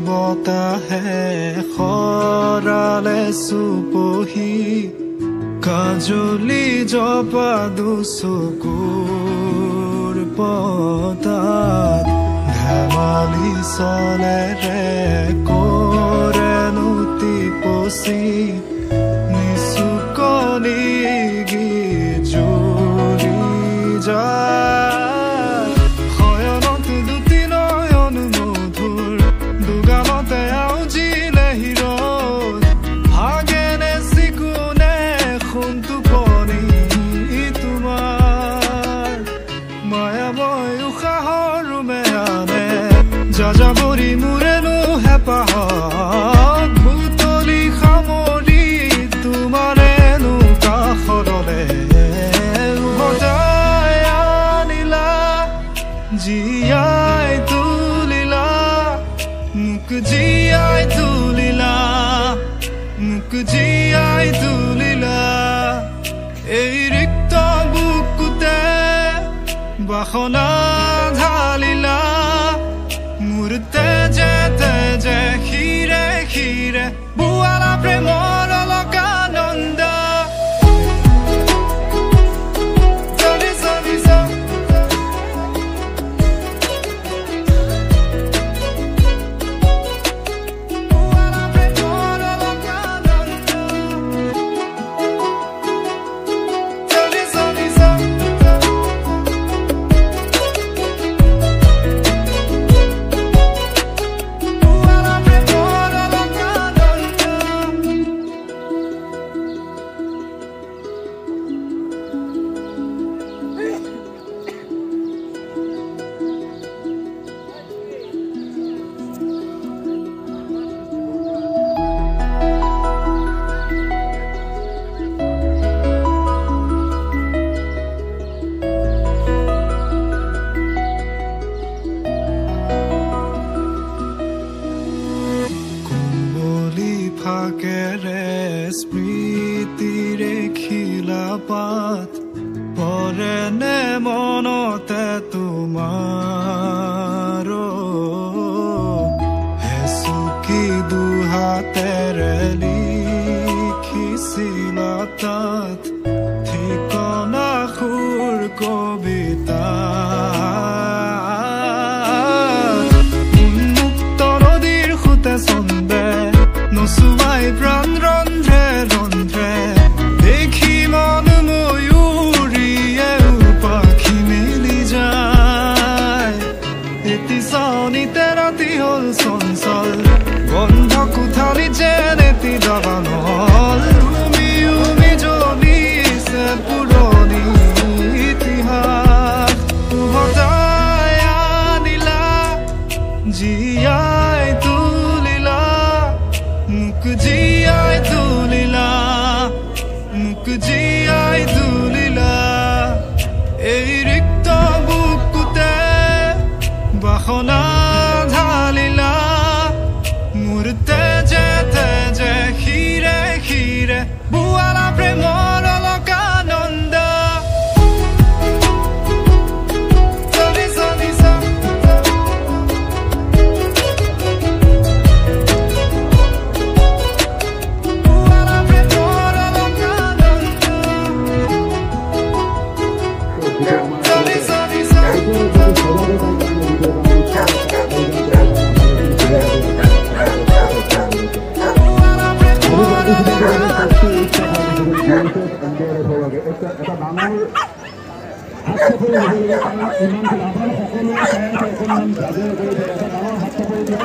বতাহে খৰালে চুপহি কাজলি জপা দুচকুৰ পতাত ধেমালি চলেৰে কৰেনো টিপচি নিচুকনি গীত জুৰি যায় শয়নত দুটি নয়ন মধুৰ দুগালতে আউজিলে হিৰত ভাগেনে চিকুনে সোণটো পৰি তোমাৰ মায়াময় উশাহৰ ৰুমেয়ানে যাযাবৰী মোৰেনো হেঁপাহত ভুতলি সামৰি তোমাৰেনো কাষৰলে উভতাই আনিলা জীয়াই তুলিলা মোক জীয়াই তুলিলা মোক জীয়াই তুলিলা এই ৰিক্ত বুকুতে বাসনা ঢালিলা মোৰ তেজে তেজে শিৰে শিৰে বুৱালা প্ৰেমৰ অলকানন্দ ফাকেৰে স্মৃতিৰে খিলা পাত পৰেনে মনতে তোমাৰ হেচুকি দুহাতেৰে লিখিছিলা তাত ঠিকনা সুৰ কবিতা উন্মুক্ত নদীৰ সুতে চন্দে নচুৱাই প্ৰাণ ৰন্ধ্ৰে ৰন্ধ্ৰে দেখি মন ময়ূৰীয়ে পাখি মেলি যায় এটি চাউনিতে ৰাতি হ'ল চঞ্চল বন্ধ কোঠালি যেন এটি দাবানল উমি উমি জ্বলিছে পুৰণি ইতিহাস উভতাই আনিলা জীয়াই তুলিলা মোক জীয়াই তুলিলা মোক জীয়াই তুলিলা এই ৰিক্ত বুকুতে বাসনা ঢালিলা মোৰ তেজে তেজে শিৰে শিৰে বুৱালা প্ৰেমৰ অলকানন্দ এটা ডাঙৰ হাত চাপৰি হ'ব লাগে কাৰণ ইমান সকলোৱে সকলোৱে